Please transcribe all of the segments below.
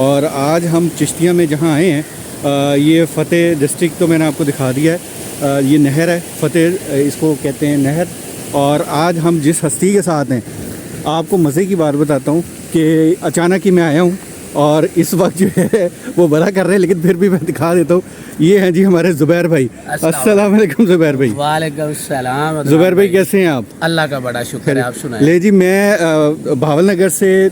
اور آج ہم چشتیاں میں جہاں آئے ہیں یہ فتح ڈسٹرکٹ تو میں نے آپ کو دکھا دیا ہے، یہ نہر ہے فتح اس کو کہتے ہیں نہر. اور آج ہم جس ہستی کے ساتھ ہیں آپ کو مزے کی بات بتاتا ہوں کہ اچانک ہی میں آیا ہوں اور اس وقت جو ہے وہ بڑا کر رہے ہیں، لیکن پھر بھی میں دکھا دیتا ہوں. یہ ہیں جی ہمارے زبیر بھائی. السلام علیکم زبیر بھائی. وعلیکم السلام. زبیر بھائی کیسے ہیں آپ؟ اللہ کا بڑا شکر ہے، آپ سنائیں. لے جی میں بھاول نگر سے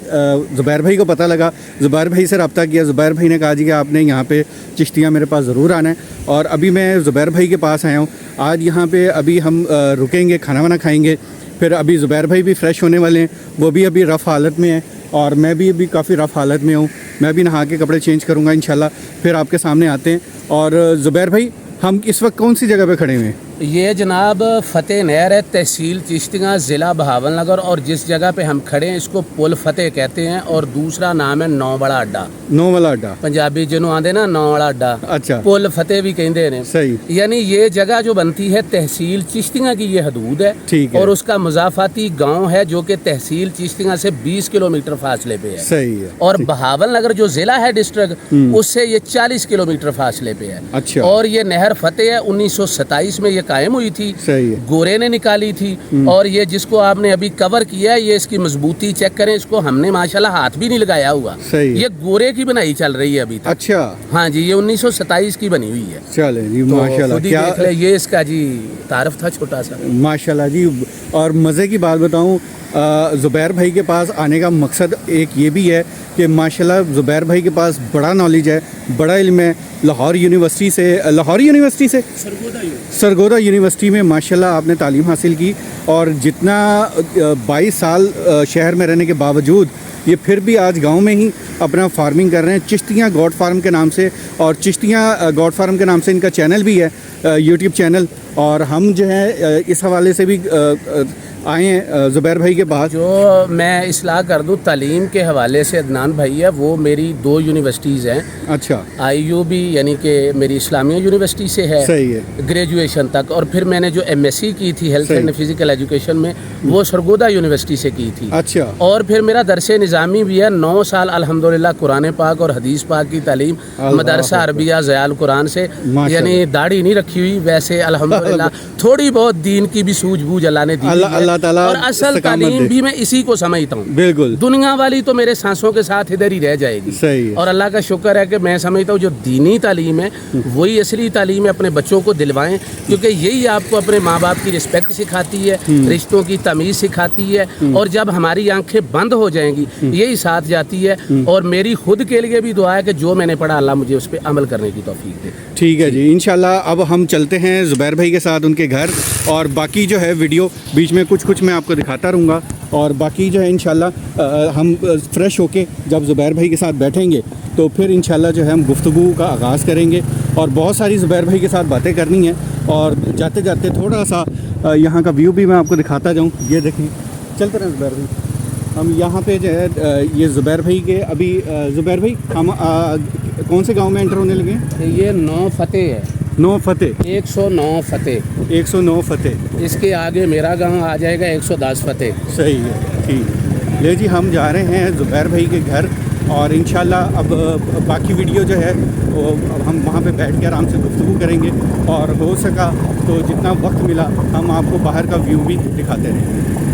زبیر بھائی کو پتہ لگا، زبیر بھائی سے رابطہ کیا. زبیر بھائی نے کہا جی کہ آپ نے یہاں پہ چشتیاں میرے پاس ضرور آنا ہے، اور ابھی میں زبیر بھائی کے پاس آیا ہوں. آج یہاں پہ ابھی ہم رکیں گے، کھانا وانا کھائیں گے، پھر ابھی زبیر بھائی بھی فریش ہونے والے ہیں، وہ بھی ابھی رف حالت میں ہیں اور میں بھی ابھی کافی رف حالت میں ہوں. میں بھی نہا کے کپڑے چینج کروں گا انشاءاللہ، پھر آپ کے سامنے آتے ہیں. اور زبیر بھائی ہم اس وقت کون سی جگہ پہ کھڑے ہوئے ہیں؟ یہ جناب فتح نہر ہے، تحصیل چشتیاں، ضلع بہاول نگر. اور جس جگہ پہ ہم کھڑے ہیں اس کو پل فتح کہتے ہیں، اور دوسرا نام ہے نو بڑا اڈا. نو والا اڈا پنجابی جنوں آندے نا نو والا اڈا، اچھا پل فتح بھی کہندے ہیں. صحیح. یعنی یہ جگہ جو بنتی ہے تحصیل چشتیاں کی یہ حدود ہے، ٹھیک ہے. اور اس کا مضافاتی گاؤں ہے جو کہ تحصیل چشتیاں سے 20 کلومیٹر فاصلے پہ ہے. صحیح ہے. اور بہاول نگر جو ضلع ہے ڈسٹرکٹ، اس سے یہ 40 کلومیٹر فاصلے پہ ہے. اچھا. اور یہ نہر فتح ہے 1927 میں یہ قائم ہوئی تھی، صحیح ہے. گورے نے نکالی تھی. اور یہ جس کو آپ نے ابھی کور کیا ہے، یہ اس کی مضبوطی چیک کریں، اس کو ہم نے ماشاءاللہ ہاتھ بھی نہیں لگایا ہوا. صحیح. یہ گورے کی بنائی چل رہی ہے ابھی تک. اچھا. ہاں جی، یہ 1927 کی بنی ہوئی ہے. چلے جی تو ماشاءاللہ. خود ہی کیا دیکھ لیں، یہ اس کا جی تعارف تھا چھوٹا سا. ماشاءاللہ جی. اور مزے کی بات بتاؤں، زبیر بھائی کے پاس آنے کا مقصد ایک یہ بھی ہے کہ ماشاءاللہ زبیر بھائی کے پاس بڑا نالج ہے، بڑا علم ہے. لاہور یونیورسٹی سے سرگودا یونیورسٹی میں ماشاءاللہ آپ نے تعلیم حاصل کی، اور جتنا 22 سال شہر میں رہنے کے باوجود یہ پھر بھی آج گاؤں میں ہی اپنا فارمنگ کر رہے ہیں، چشتیاں گوٹ فارم کے نام سے. اور چشتیاں گوٹ فارم کے نام سے ان کا چینل بھی ہے، یوٹیوب چینل. اور ہم جو ہے اس حوالے سے بھی آئے ہیں زبیر بھائی کے پاس. جو میں اصلاح کر دوں، تعلیم کے حوالے سے عدنان بھائی ہے، وہ میری 2 یونیورسٹیز ہیں. اچھا. IUB یعنی کہ میری اسلامیہ یونیورسٹی سے ہے، صحیح ہے. گریجویشن تک. اور پھر میں نے جو MSc کی تھی ہیلتھ اینڈ فزیکل ایجوکیشن میں، وہ سرگودا یونیورسٹی سے کی تھی. اچھا. اور پھر میرا درس نظامی بھی ہے، 9 سال الحمدللہ قرآن پاک اور حدیث پاک کی تعلیم مدرسہ عربیہ ضیاء القرآن سے. یعنی داڑھی نہیں رکھی ہوئی، ویسے الحمدللہ تھوڑی بہت دین کی بھی سوجھ بوجھ اللہ نے دی. اللہ تعالیٰ. اور اصل تعلیم بھی میں اسی کو سمجھتا ہوں. بالکل. دنیا والی تو میرے سانسوں کے ساتھ ادھر ہی رہ جائے گی. صحیح. اور اللہ کا شکر ہے کہ میں سمجھتا ہوں جو دینی تعلیم ہے وہی اصلی تعلیم ہے. اپنے بچوں کو دلوائیں، کیونکہ یہی آپ کو اپنے ماں باپ کی رسپیکٹ سکھاتی ہے، رشتوں کی تمیز سکھاتی ہے. اور جب ہماری آنکھیں بند ہو جائیں گی یہی ساتھ جاتی ہے. اور میری خود کے لیے بھی دعا ہے کہ جو میں نے پڑھا اللہ مجھے اس پہ عمل کرنے کی توفیق دے. ٹھیک ہے جی انشاءاللہ. اب ہم چلتے ہیں زبیر بھائی کے ساتھ ان کے گھر، اور باقی جو ہے ویڈیو بیچ میں کچھ میں آپ کو دکھاتا رہوں گا. اور باقی جو ہے انشاءاللہ ہم فریش ہو کے جب زبیر بھائی کے ساتھ بیٹھیں گے تو پھر انشاءاللہ جو ہے ہم گفتگو کا آغاز کریں گے. اور بہت ساری زبیر بھائی کے ساتھ باتیں کرنی ہیں. اور جاتے جاتے تھوڑا سا یہاں کا ویو بھی میں آپ کو دکھاتا جاؤں. یہ دیکھیں، چلتے رہیں زبیر بھائی. ہم یہاں پہ جو ہے یہ زبیر بھائی کے ابھی زبیر بھائی ہم کون سے گاؤں میں انٹر ہونے لگے ہیں؟ یہ 9 فتح ہے. 9 فتح. 109 فتح. 109 فتح. اس کے آگے میرا گاؤں آ جائے گا 110 فتح. صحیح ہے. ٹھیک. لے جی ہم جا رہے ہیں زبیر بھائی کے گھر، اور انشاءاللہ اب باقی ویڈیو جو ہے وہ ہم وہاں پہ بیٹھ کے آرام سے گفتگو کریں گے. اور ہو سکا تو جتنا وقت ملا ہم آپ کو باہر کا ویو بھی دکھاتے رہیں گے.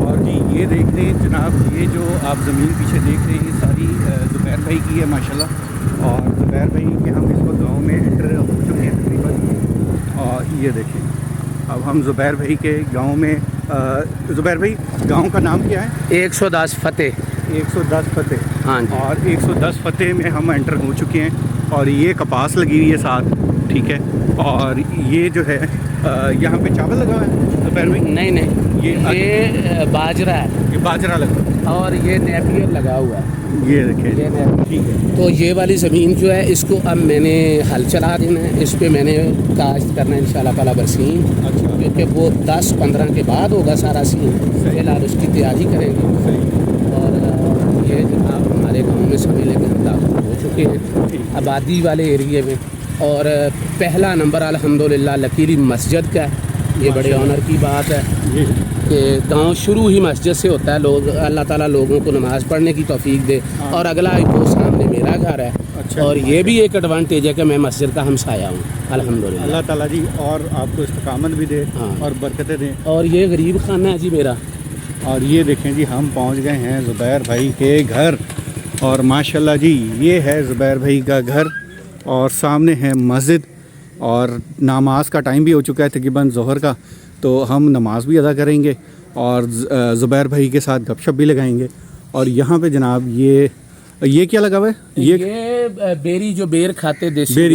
اور جی یہ دیکھ رہے ہیں جناب، یہ جو آپ زمین پیچھے دیکھ رہے ہیں یہ ساری زبیر بھائی کی ہے ماشاءاللہ. اور زبیر بھائی کے ہم اس کو گاؤں میں انٹر ہو چکے ہیں تقریباً. اور یہ دیکھیں اب ہم زبیر بھائی کے گاؤں میں. زبیر بھائی گاؤں کا نام کیا ہے؟ 110 فتح. 110 فتح. ہاں جی. اور 110 فتح میں ہم انٹر ہو چکے ہیں. اور یہ کپاس لگی ہوئی ہے ساتھ. ٹھیک ہے. اور یہ جو ہے یہاں پہ چاول لگا ہوا ہے زبیر بھائی؟ نہیں یہ باجرہ ہے. یہ باجرہ لگا ہے. اور یہ نیپیر لگا ہوا ہے. یہ دیکھیں. ٹھیک ہے. تو یہ والی زمین جو ہے اس کو اب میں نے ہل چلا دینا ہے، اس پہ میں نے کاشت کرنا ہے انشاءاللہ تعالیٰ برسیم. اچھا. کیونکہ وہ 10-15 کے بعد ہوگا سارا سین. فی الحال اس کی تیاری کریں گے. اور یہ جناب ہمارے گاؤں میں سمجھ لیں کہ ہم داخل ہو چکے ہیں آبادی والے ایریے میں. اور پہلا نمبر الحمدللہ لکیری مسجد کا ہے. یہ بڑے آنر کی بات ہے جی کہ گاؤں شروع ہی مسجد سے ہوتا ہے. لوگ اللہ تعالیٰ لوگوں کو نماز پڑھنے کی توفیق دے. اور اگلا وہ سامنے میرا گھر ہے. اچھا. اور یہ بھی ایک ایڈوانٹیج ہے کہ میں مسجد کا ہمسایہ ہوں الحمدللہ. اللہ تعالیٰ جی اور آپ کو استقامت بھی دے ہاں. اور برکتیں دیں. اور یہ غریب خانہ ہے جی میرا. اور یہ دیکھیں جی ہم پہنچ گئے ہیں زبیر بھائی کے گھر اور ماشاءاللہ جی یہ ہے زبیر بھائی کا گھر اور سامنے ہے مسجد اور نماز کا ٹائم بھی ہو چکا ہے تقریباً ظہر کا. تو ہم نماز بھی ادا کریں گے اور زبیر بھائی کے ساتھ گپ شپ بھی لگائیں گے. اور یہاں پہ جناب یہ کیا لگا ہوا ہے؟ یہ بیری جو بیر کھاتے دیسی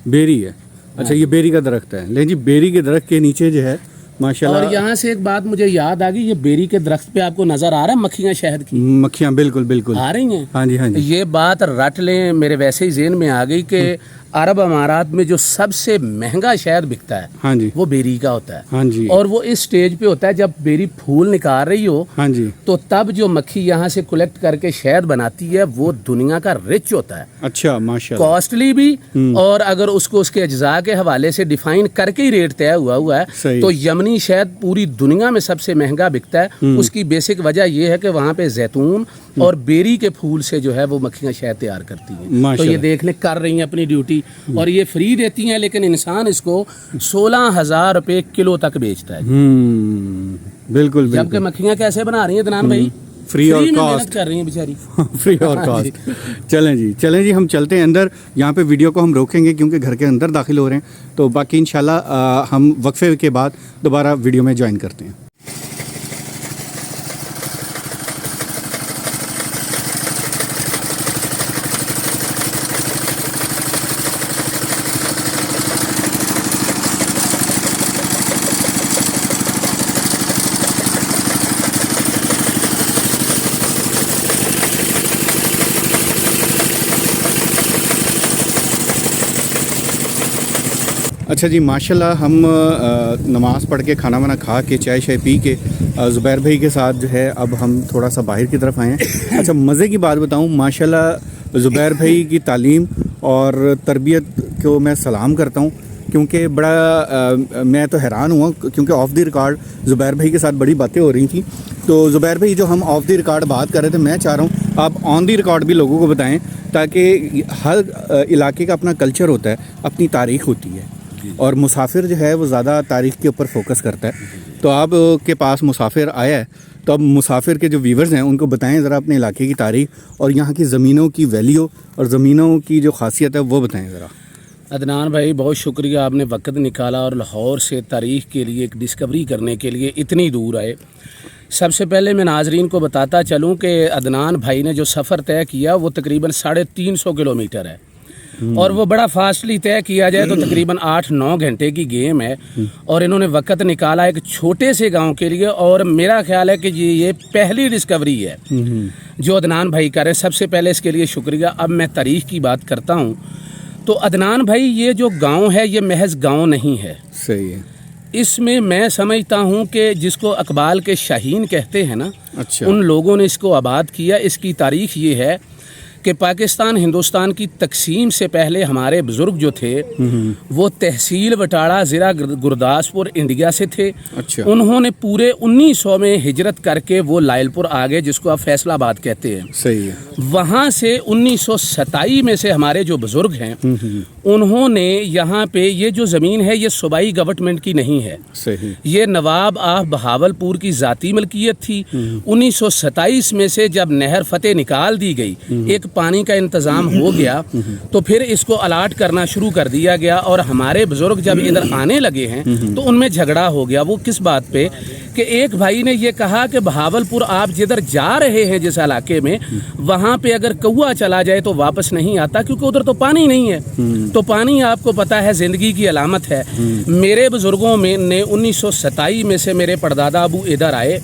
بیری ہے. اچھا یہ بیری کا درخت ہے. لیں جی بیری کے درخت کے نیچے جو ہے ماشاءاللہ. اور یہاں سے ایک بات مجھے یاد آ گئی. یہ بیری کے درخت پہ آپ کو نظر آ رہا ہے مکھیاں شہد کی؟ مکھیاں بالکل بالکل آ رہی ہیں. ہاں جی ہاں جی. یہ بات رٹ لیں میرے ویسے ہی ذہن میں آ گئی کہ عرب امارات میں جو سب سے مہنگا شہد بکتا ہے ہاں جی وہ بیری کا ہوتا ہے. ہاں جی. اور وہ اس سٹیج پہ ہوتا ہے جب بیری پھول نکال رہی ہو ہاں جی. تو تب جو مکھی یہاں سے کلیکٹ کر کے شہد بناتی ہے وہ دنیا کا رچ ہوتا ہے. اچھا ماشاءاللہ. کاسٹلی بھی. اور اگر اس کو اس کے اجزاء کے حوالے سے ڈیفائن کر کے ہی ریٹ طے ہوا ہے صحیح. تو یمنی شہد پوری دنیا میں سب سے مہنگا بکتا ہے. اس کی بیسک وجہ یہ ہے کہ وہاں پہ زیتون اور بیری کے پھول سے جو ہے وہ مکھیاں شہد تیار کرتی ہیں. تو یہ دیکھ لیں کر رہی ہیں اپنی ڈیوٹی. اور یہ فری دیتی ہیں لیکن انسان اس کو 16,000 روپے کلو تک بیچتا ہے. بالکل جبکہ مکھیاں کیسے بنا رہی ہیں عدنان بھائی؟ فری اور میں کاسٹ محنت کر رہی ہیں بیچاری. فری اور کاسٹ. چلیں جی ہم چلتے ہیں اندر. یہاں پہ ویڈیو کو ہم روکیں گے کیونکہ گھر کے اندر داخل ہو رہے ہیں. تو باقی انشاءاللہ ہم وقفے کے بعد دوبارہ ویڈیو میں جوائن کرتے ہیں. اچھا جی ماشاءاللہ ہم نماز پڑھ کے کھانا وانا کھا کے چائے شائے پی کے زبیر بھائی کے ساتھ جو ہے اب ہم تھوڑا سا باہر کی طرف آئے ہیں. اچھا مزے کی بات بتاؤں ماشاءاللہ زبیر بھائی کی تعلیم اور تربیت کو میں سلام کرتا ہوں کیونکہ بڑا میں تو حیران ہوا کیونکہ آف دی ریکارڈ زبیر بھائی کے ساتھ بڑی باتیں ہو رہی تھیں. تو زبیر بھائی جو ہم آف دی ریکارڈ بات کر رہے تھے میں چاہ رہا ہوں آپ آن دی ریکارڈ بھی لوگوں کو بتائیں تاکہ ہر علاقے کا اپنا کلچر ہوتا ہے, اپنی تاریخ ہوتی ہے اور مسافر جو ہے وہ زیادہ تاریخ کے اوپر فوکس کرتا ہے. تو آپ کے پاس مسافر آیا ہے تو اب مسافر کے جو ویورز ہیں ان کو بتائیں ذرا اپنے علاقے کی تاریخ اور یہاں کی زمینوں کی ویلیو اور زمینوں کی جو خاصیت ہے وہ بتائیں ذرا. عدنان بھائی بہت شکریہ, آپ نے وقت نکالا اور لاہور سے تاریخ کے لیے ایک ڈسکوری کرنے کے لیے اتنی دور آئے. سب سے پہلے میں ناظرین کو بتاتا چلوں کہ عدنان بھائی نے جو سفر طے کیا وہ تقریباً 350 کلومیٹر ہے اور وہ بڑا فاسٹلی طے کیا جائے تو تقریباً 8-9 گھنٹے کی گیم ہے. اور انہوں نے وقت نکالا ایک چھوٹے سے گاؤں کے لیے اور میرا خیال ہے کہ یہ پہلی ڈسکوری ہے جو عدنان بھائی کر رہے ہیں. سب سے پہلے اس کے لیے شکریہ. اب میں تاریخ کی بات کرتا ہوں تو عدنان بھائی یہ جو گاؤں ہے یہ محض گاؤں نہیں ہے. صحیح ہے. اس میں سمجھتا ہوں کہ جس کو اقبال کے شاہین کہتے ہیں نا, اچھا ان لوگوں نے اس کو آباد کیا. اس کی تاریخ یہ ہے کہ پاکستان ہندوستان کی تقسیم سے پہلے ہمارے بزرگ جو تھے وہ تحصیل وٹاڑا ضلع گرداسپور انڈیا سے تھے. اچھا. انہوں نے پورے 1900 میں ہجرت کر کے وہ لائل پور آ گئے جس کو آپ فیصلہ آباد کہتے ہیں. صحیح ہے. وہاں سے 1927 میں سے ہمارے جو بزرگ ہیں انہوں نے یہاں پہ یہ جو زمین ہے یہ صوبائی گورنمنٹ کی نہیں ہے. صحیح. یہ نواب آف بہاولپور کی ذاتی ملکیت تھی. 1927 میں سے جب نہر فتح نکال دی گئی, ایک پانی کا انتظام ہو گیا تو پھر اس کو الاٹ کرنا شروع کر دیا گیا. اور ہمارے بزرگ جب ادھر آنے لگے ہیں تو ان میں جھگڑا ہو گیا. وہ کس بات پہ کہ ایک بھائی نے یہ کہا کہ بہاولپور آپ جدھر جا رہے ہیں جس علاقے میں وہاں پہ اگر کوا چلا جائے تو واپس نہیں آتا کیونکہ ادھر تو پانی نہیں ہے. تو پانی آپ کو پتا ہے زندگی کی علامت ہے. میرے بزرگوں میں نے 1927 میں سے میرے پردادا ابو ادھر آئے,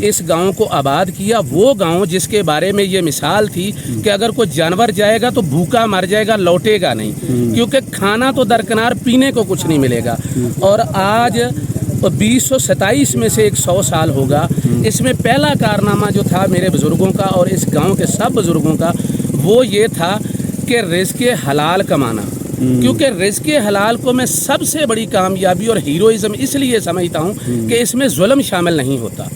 اس گاؤں کو آباد کیا. وہ گاؤں جس کے بارے میں یہ مثال تھی کہ اگر کوئی جانور جائے گا تو بھوکا مر جائے گا, لوٹے گا نہیں کیونکہ کھانا تو درکنار پینے کو کچھ نہیں ملے گا. اور آج 2027 میں سے 100 سال ہوگا. اس میں پہلا کارنامہ جو تھا میرے بزرگوں کا اور اس گاؤں کے سب بزرگوں کا وہ یہ تھا کہ رزق حلال کمانا. क्योंकि रिज़्क़ हलाल को मैं सबसे बड़ी कामयाबी और हीरोइज्म इसलिए समझता हूँ कि इसमें जुल्म शामिल नहीं होता।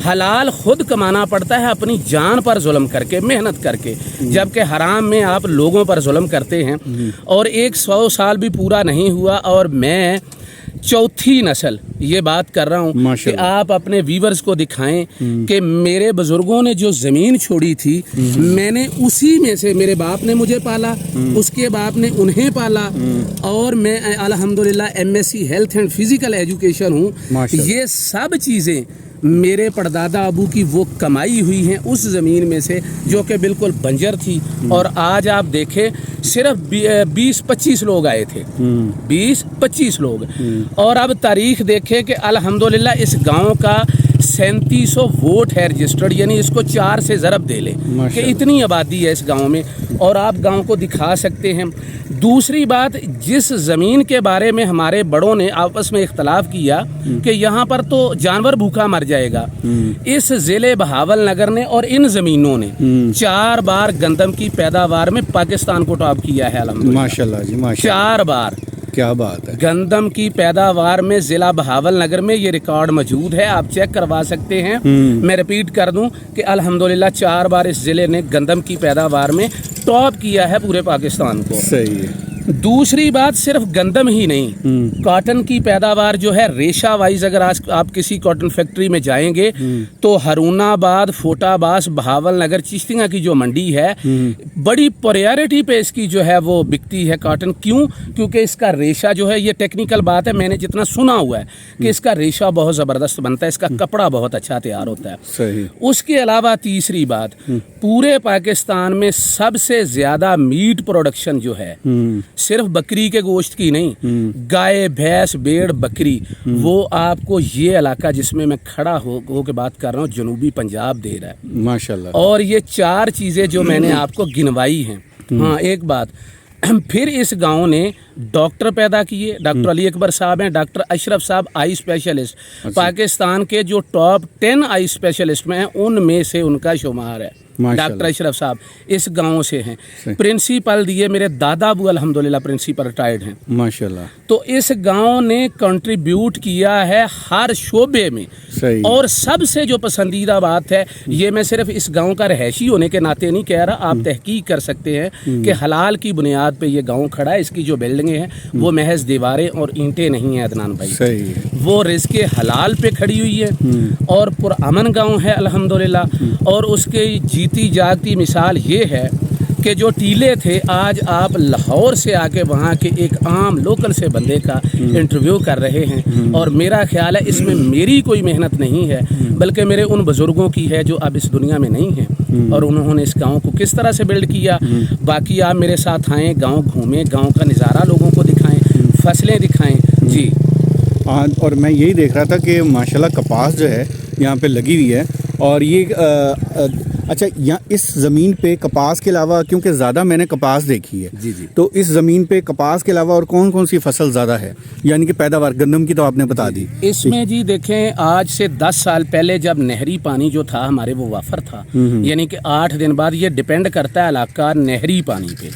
हलाल खुद कमाना पड़ता है अपनी जान पर जुल्म करके, मेहनत करके, जबकि हराम में आप लोगों पर जुल्म करते हैं। और 100 साल भी पूरा नहीं हुआ और मैं चौथी नस्ल ये बात कर रहा हूँ कि आप अपने व्यूवर्स को दिखाएं कि मेरे बुजुर्गों ने जो ज़मीन छोड़ी थी, मैंने उसी में से, मेरे बाप ने मुझे पाला, उसके बाप ने उन्हें पाला, और मैं अल्हम्दुलिल्लाह MSc health and physical education हूँ। ये सब चीज़ें मेरे परदादा अबू की वो कमाई हुई हैं उस ज़मीन में से जो कि बिल्कुल बंजर थी। और आज आप देखें सिर्फ 20-25 लोग आए थे, 20-25 लोग। और अब तारीख देखें कि अल्हम्दुलिल्लाह इस गांव का 3700 वोट है रजिस्टर्ड, यानी इसको 4 से ज़रब दे लें कि इतनी आबादी है इस गांव में, और आप गांव को दिखा सकते हैं। दूसरी बात, जिस ज़मीन के बारे में हमारे बड़ों ने आपस में इख्तलाफ किया कि यहाँ पर तो जानवर भूखा मर जाएगा, इस ज़िले बहावल नगर ने और इन ज़मीनों ने 4 बार गंदम की पैदावार में पाकिस्तान को टॉप किया है अल्हम्दुलिल्लाह। माशाल्लाह जी, माशाल्लाह, 4 बार। क्या बात है। गंदम की पैदावार में ज़िला बहावल नगर में ये रिकॉर्ड मौजूद है, आप चेक करवा सकते हैं। मैं रिपीट कर दूं कि अल्हम्दुलिल्लाह 4 बार इस ज़िले ने गंदम की पैदावार में टॉप किया है पूरे पाकिस्तान को। सही है। दूसरी बात, सिर्फ गंदम ही नहीं, कॉटन की पैदावार जो है रेशा वाइज, अगर आज आप किसी कॉटन फैक्ट्री में जाएंगे तो हरूनाबाद, फोटाबास, बहावल नगर, चिश्तिया की जो मंडी है, बड़ी प्रायोरिटी पे इसकी जो है वो बिकती है कॉटन। क्यों? क्योंकि इसका रेशा जो है, ये टेक्निकल बात है, मैंने जितना सुना हुआ है कि इसका रेशा बहुत ज़बरदस्त बनता है, इसका कपड़ा बहुत अच्छा तैयार होता है। सही। उसके अलावा तीसरी बात, पूरे पाकिस्तान में सबसे ज़्यादा मीट प्रोडक्शन जो है, सिर्फ बकरी के गोश्त की नहीं, गाय, भैंस, भेड़, बकरी, वो आपको ये इलाका जिसमें मैं खड़ा हो के बात कर रहा हूँ, जनूबी पंजाब दे रहा है माशाल्लाह। और ये 4 चीज़ें जो मैंने आपको गिनवाई हैं। हाँ, एक बात फिर, इस गांव ने डॉक्टर पैदा किए। डॉक्टर अली अकबर साहब हैं, डॉक्टर अशरफ साहब आई स्पेशलिस्ट, पाकिस्तान के जो टॉप 10 आई स्पेशलिस्ट में हैं उनमें से उनका शुमार है। डॉक्टर अशरफ साहब इस गांव से हैं। प्रिंसिपल दिए मेरे दादा अबू अल्हम्दुलिल्लाह प्रिंसिपल रिटायर्ड हैं माशाल्लाह। तो इस गांव ने कंट्रीब्यूट किया है हर शोबे में। सही। और सबसे जो पसंदीदा बात है, ये मैं सिर्फ इस गांव का रहायशी होने के नाते नहीं कह रहा, आप तहकीक कर सकते हैं कि हलाल की बुनियाद पे ये गांव खड़ा है। इसकी जो बिल्डिंगें हैं वो महज दीवारें और ईंटें नहीं है अदनान भाई। सही। वो रिज़्क़ हलाल पे खड़ी हुई है और पुरअमन गांव है अल्हम्दुलिल्लाह। और उसके जीती जागती मिसाल ये है कि जो टीले थे, आज आप लाहौर से आके वहाँ के एक आम लोकल से बंदे का इंटरव्यू कर रहे हैं। और मेरा ख्याल है इसमें मेरी कोई मेहनत नहीं है, बल्कि मेरे उन बुज़ुर्गों की है जो अब इस दुनिया में नहीं हैं, और उन्होंने इस गांव को किस तरह से बिल्ड किया। बाकी आप मेरे साथ आएँ, गांव घूमें, गांव का नज़ारा लोगों को दिखाएं, फसलें दिखाएं। जी हाँ, और मैं यही देख रहा था कि माशाल्लाह कपास जो है यहाँ पे लगी हुई है। और ये अच्छा, यहाँ इस ज़मीन पे कपास के अलावा, क्योंकि ज़्यादा मैंने कपास देखी है, जी जी, तो इस ज़मीन पे कपास के अलावा और कौन कौन सी फसल ज़्यादा है, यानी कि पैदावार? गंदम की तो आपने बता दी। इसमें जी देखें, आज से 10 साल पहले जब नहरी पानी जो था हमारे वो वाफर था, यानी कि 8 दिन बाद, ये डिपेंड करता है इलाका नहरी पानी पे।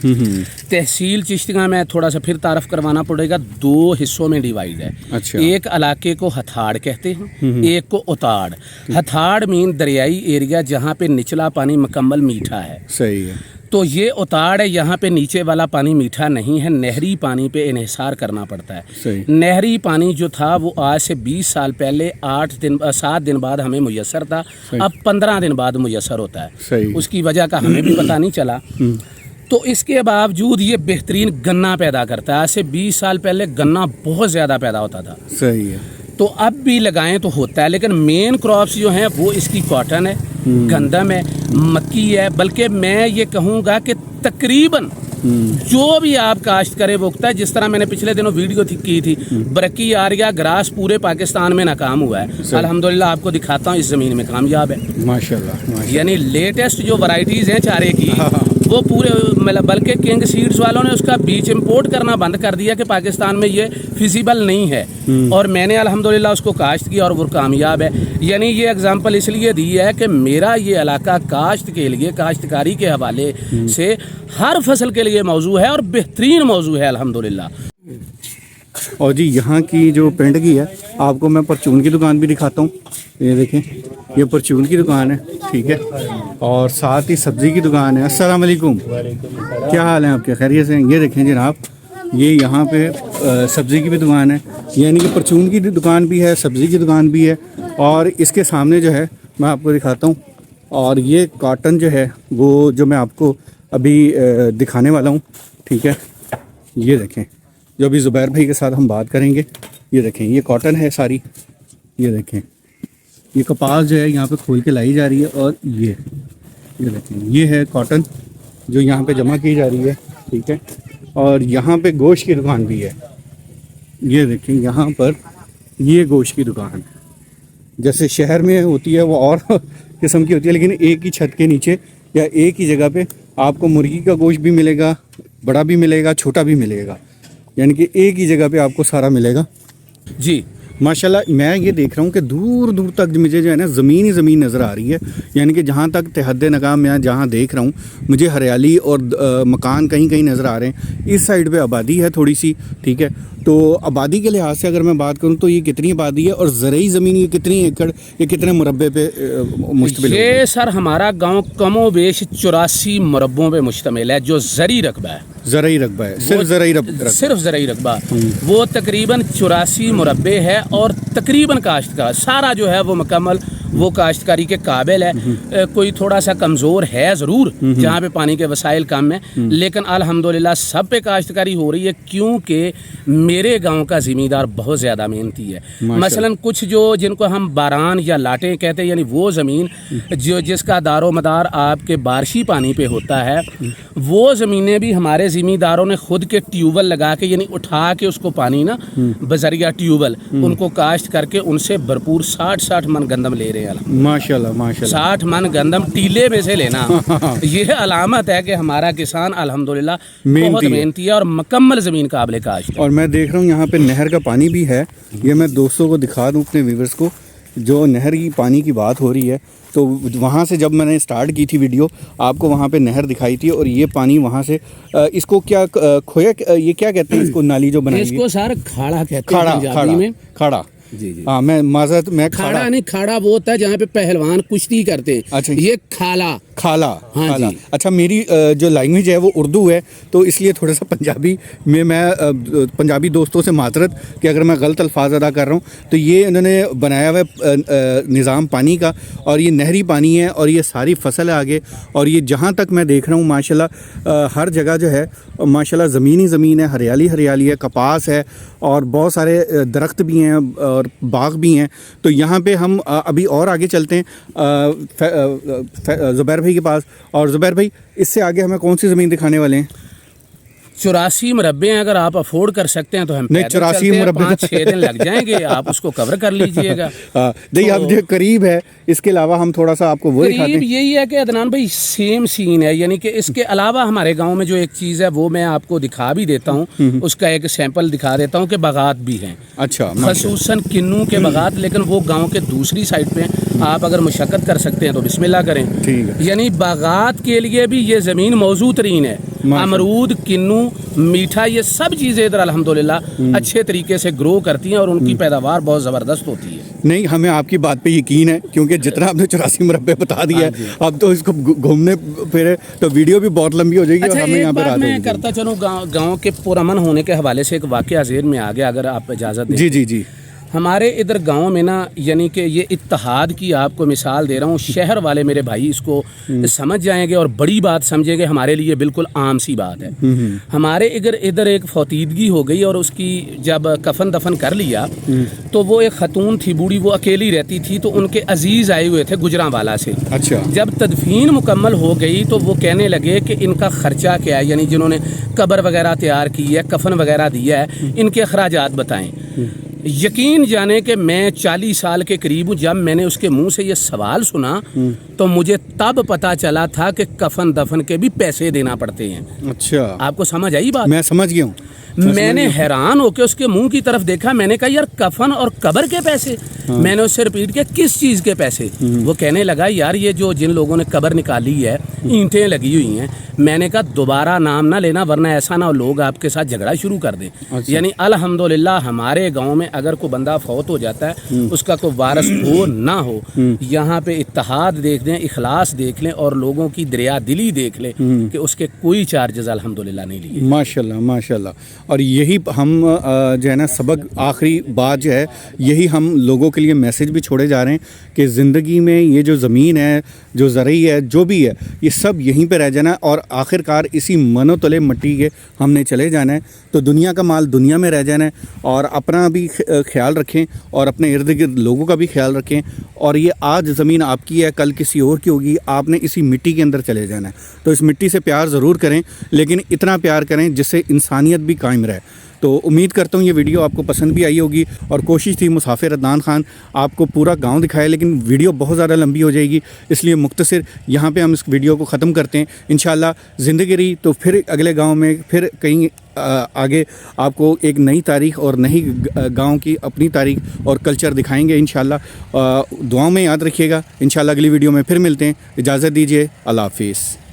तहसील चिश्तिया में थोड़ा सा फिर तारफ़ करवाना पड़ेगा, 2 हिस्सों में डिवाइड है। अच्छा। एक इलाके को हथाड़ कहते हैं, एक को उताड़। हथाड़ मीन दरियाई एरिया जहाँ पे निचला पानी मुकम्मल मीठा है। सही है। तो ये उताड़ है, यहाँ पे नीचे वाला पानी मीठा नहीं है, नहरी पानी पे इन्हिसार करना पड़ता है। सही। नहरी पानी जो था वो आज से 20 साल पहले 7 दिन बाद हमें मुयस्सर था, अब 15 दिन बाद मुयस्सर होता है। सही। उसकी वजह का हमें भी पता नहीं चला। तो इसके बावजूद ये बेहतरीन गन्ना पैदा करता है। आज से 20 साल पहले गन्ना बहुत ज़्यादा पैदा होता था। सही है। तो अब भी लगाएं तो होता है, लेकिन मेन क्रॉप्स जो हैं वो इसकी कॉटन है, गंदम है, मक्की है। बल्कि मैं ये कहूँगा कि तकरीबन जो भी आप काश्त करे वो उगता है। जिस तरह मैंने पिछले दिनों वीडियो की थी, बरकी आरिया ग्रास पूरे पाकिस्तान में नाकाम हुआ है, अल्हम्दुलिल्लाह आपको दिखाता हूँ इस ज़मीन में कामयाब है माशाल्लाह। यानी लेटेस्ट जो वैरायटीज़ हैं चारे की, वो पूरे मतलब बल्कि किंग सीड्स वालों ने उसका बीज इंपोर्ट करना बंद कर दिया कि पाकिस्तान में ये फिजिबल नहीं है, और मैंने अल्हम्दुलिल्लाह उसको काश्त किया और वो कामयाब है। यानी ये एग्जांपल इसलिए दी है कि मेरा ये इलाका काश्त के लिए, काश्तकारी के हवाले से हर फसल के लिए मौजू है और बेहतरीन मौजू है अल्हम्दुलिल्लाह। और जी यहाँ की जो पेंडगी है, आपको मैं परचून की दुकान भी दिखाता हूँ। ये देखें, ये परचून की दुकान है, ठीक है, और साथ ही सब्ज़ी की दुकान है। अस्सलाम वालेकुम, क्या हाल है आपके? खैरियत से? ये देखें जनाब, ये यहाँ पे सब्ज़ी की भी दुकान है, यानी कि परचून की दुकान भी है, सब्ज़ी की दुकान भी है। और इसके सामने जो है मैं आपको दिखाता हूँ, और ये कॉटन जो है वो जो मैं आपको अभी दिखाने वाला हूँ, ठीक है। ये देखें, जो अभी ज़ुबैर भाई के साथ हम बात करेंगे। ये देखें, ये कॉटन है सारी। ये देखें, ये कपास जो है यहाँ पे खोल के लाई जा रही है, और ये देखें, ये है कॉटन जो यहाँ पे जमा की जा रही है, ठीक है। और यहाँ पे गोश्त की दुकान भी है। ये देखें, यहाँ पर ये गोश्त की दुकान है। जैसे शहर में होती है वो और किस्म की होती है, लेकिन एक ही छत के नीचे या एक ही जगह पे आपको मुर्गी का गोश्त भी मिलेगा, बड़ा भी मिलेगा, छोटा भी मिलेगा, यानी कि एक ही जगह पे आपको सारा मिलेगा। जी माशाल्लाह, मैं ये देख रहा हूँ कि दूर दूर तक मुझे जो है ना ज़मीन ही ज़मीन नज़र आ रही है, यानी कि जहाँ तक तहद नगाह मैं जहाँ देख रहा हूँ मुझे हरियाली और मकान कहीं कहीं नज़र आ रहे हैं। इस साइड पे आबादी है थोड़ी सी, ठीक है। तो आबादी के लिहाज से अगर मैं बात करूँ तो ये कितनी आबादी है, और ज़रई ज़मीन ये कितनी एकड़, ये कितने मुरब्बे पे मुश्तमिल है? ये सर हमारा गांव कमो बेश 84 मुरब्बों पे मुश्तमिल है, जो ज़री रकबा है। ज़रई रकबा है, सिर्फ ज़रई रकबा, सिर्फ ज़रई रकबा, वो तकरीबन 84 मुरब्बे है, और तकरीबन काश्त का सारा जो है वो मुकम्मल वो काश्तकारी के काबिल है। कोई थोड़ा सा कमज़ोर है ज़रूर जहाँ पे पानी के वसाइल कम है, लेकिन अल्हम्दुलिल्लाह सब पे काश्तकारी हो रही है, क्योंकि मेरे गांव का ज़मींदार बहुत ज़्यादा मेहनती है। मसलन कुछ जो जिनको हम बारान या लाटें कहते हैं, यानी वो ज़मीन जो जिसका दारो मदार आपके बारिशी पानी पे होता है, वो ज़मीनें भी हमारे ज़मींदारों ने खुद के ट्यूबवेल लगा के, यानी उठा के उसको पानी ना बजरिया ट्यूबवेल उनको काश्त करके उनसे भरपूर 60 मन गंदम ले रहे हैं। माशाल्लाह माशाल्लाह, 60 मन गंदम टीले में से लेना ये अलामत है कि हमारा किसान अल्हम्दुलिल्लाह बहुत मेहनती है और मुकम्मल ज़मीन काबिल काश्त। और मैं देख रहा हूँ यहाँ पे नहर का पानी भी है। ये मैं दोस्तों को दिखा दूँ, अपने व्यूअर्स को, जो नहर की पानी की बात हो रही है, तो वहाँ से जब मैंने स्टार्ट की थी वीडियो, आपको वहाँ पे नहर दिखाई थी, और ये पानी वहाँ से इसको क्या खोया, ये क्या कहते हैं इसको, नाली जो बनाई, इसको सर खाड़ा कहते हैं पंजाबी में। खाड़ा, जी जी, हाँ, मैं माजरत, मैं खाड़ा नहीं, खाड़ा वो होता है जहाँ पे पहलवान कुश्ती करते हैं। अच्छा, ये खाला, खाला, हाँ खाला। जी। अच्छा, मेरी जो लैंग्वेज है वो उर्दू है, तो इसलिए थोड़ा सा पंजाबी में मैं पंजाबी दोस्तों से माजरत कि अगर मैं गलत अल्फाज अदा कर रहा हूँ। तो ये इन्होंने बनाया हुआ निज़ाम पानी का, और ये नहरी पानी है, और ये सारी फसल है आगे। और ये जहाँ तक मैं देख रहा हूँ माशाल्लाह हर जगह जो है माशाल्लाह ज़मीन ही ज़मीन है, हरियाली हरियाली है, कपास है, और बहुत सारे दरख्त भी हैं और बाग भी हैं। तो यहाँ पे हम अभी और आगे चलते हैं ज़ुबैर भाई के पास। और ज़ुबैर भाई, इससे आगे हमें कौन सी ज़मीन दिखाने वाले हैं? 84 मुरब्बे हैं, अगर आप अफोर्ड कर सकते हैं तो हम नहीं, 84 मुरब्बे 5-6 दिन लग जाएंगे, आप उसको कवर कर लीजिएगा। नहीं, आप जो करीब है, इसके अलावा हम थोड़ा सा आपको वो दिखाते हैं। यही है कि अदनान भाई सेम सीन है, यानी कि इसके अलावा हमारे गांव में जो एक चीज़ है वो मैं आपको दिखा भी देता हूँ, उसका एक सैंपल दिखा देता हूँ कि बागात भी हैं। अच्छा, खसूसन किन्नू के बागात, लेकिन वो गांव के दूसरी साइड पे आप अगर मुशक्कत कर सकते हैं तो बिस्मिल्लाह करें। ठीक है। यानी बागात के लिए भी ये ज़मीन मौजूद तरीन है। अमरूद, किन्नू, मीठा, ये सब चीज़ें इधर अल्हम्दुलिल्लाह अच्छे तरीके से ग्रो करती हैं और उनकी पैदावार बहुत ज़बरदस्त होती है। नहीं, हमें आपकी बात पे यकीन है, क्योंकि जितना आपने 84 मुरब्बे बता दिया है, अब तो इसको घूमने फिरे तो वीडियो भी बहुत लंबी हो जाएगी। अच्छा, और हमें यहाँ पर मैं करता चलूँ गाँव के पुरअमन होने के हवाले से एक वाक़या ज़हन में आ गया, अगर आप इजाज़त दें। जी जी जी। हमारे इधर गांव में ना, यानी कि ये इत्तेहाद की आपको मिसाल दे रहा हूँ, शहर वाले मेरे भाई इसको समझ जाएंगे और बड़ी बात समझेंगे, हमारे लिए बिल्कुल आम सी बात है। हमारे इधर एक फौतीदगी हो गई, और उसकी जब कफन दफन कर लिया तो वो एक खतून थी बूढ़ी, वो अकेली रहती थी, तो उनके अजीज़ आए हुए थे गुजरांवाला से। अच्छा। जब तदफीन मुकम्मल हो गई तो वो कहने लगे कि इनका ख़र्चा क्या है, यानी जिन्होंने कब्र वगैरह तैयार की है, कफन वगैरह दिया है, इनके अखराजात बताएं। यकीन जाने कि मैं 40 साल के करीब हूँ, जब मैंने उसके मुंह से ये सवाल सुना तो मुझे तब पता चला था कि कफन दफन के भी पैसे देना पड़ते हैं। अच्छा, आपको समझ आई बात? मैं समझ गया हूँ। मैंने हैरान होकर उसके मुंह की तरफ देखा, मैंने कहा यार कफन और कब्र के पैसे? मैंने उससे रिपीट किया किस चीज़ के पैसे? वो कहने लगा यार ये जो जिन लोगों ने कब्र निकाली है ईंटें लगी हुई हैं। मैंने कहा दोबारा नाम ना लेना वरना ऐसा ना हो लोग आपके साथ झगड़ा शुरू कर दें। अच्छा। यानी अल्हम्दुलिल्लाह हमारे गांव में अगर कोई बंदा फौत हो जाता है उसका कोई वारिस हो ना हो, यहाँ पे इत्तेहाद देख लें, इखलास देख लें और लोगों की दरिया दिली देख लें कि उसके कोई चार्जेस अल्हम्दुलिल्लाह नहीं लिए। माशाल्लाह माशाल्लाह। और यही हम जो है ना सबक, आखिरी बात जो है यही हम लोगों के लिए मैसेज भी छोड़े जा रहे हैं कि ज़िंदगी में ये जो ज़मीन है, जो ज़रई है, जो भी है, ये सब यहीं पे रह जाना है और आखिरकार इसी मनो तले मट्टी के हमने चले जाना है। तो दुनिया का माल दुनिया में रह जाना है और अपना भी ख्याल रखें और अपने इर्द गिर्द लोगों का भी ख्याल रखें। और ये आज ज़मीन आपकी है, कल किसी और की होगी, आपने इसी मिट्टी के अंदर चले जाना है। तो इस मिट्टी से प्यार ज़रूर करें, लेकिन इतना प्यार करें जिससे इंसानियत भी कायम रहे। तो उम्मीद करता हूँ ये वीडियो आपको पसंद भी आई होगी और कोशिश थी मुसाफिर अदनान खान आपको पूरा गांव दिखाए, लेकिन वीडियो बहुत ज़्यादा लंबी हो जाएगी, इसलिए मुख्तसर यहाँ पे हम इस वीडियो को ख़त्म करते हैं। इंशाल्लाह ज़िंदगी रही तो फिर अगले गांव में फिर कहीं आगे आपको एक नई तारीख़ और नई गांव की अपनी तारीख़ और कल्चर दिखाएंगे इंशाल्लाह। दुआओं में याद रखिएगा। इंशाल्लाह अगली वीडियो में फिर मिलते हैं। इजाज़त दीजिए। अल्लाह हाफिज़।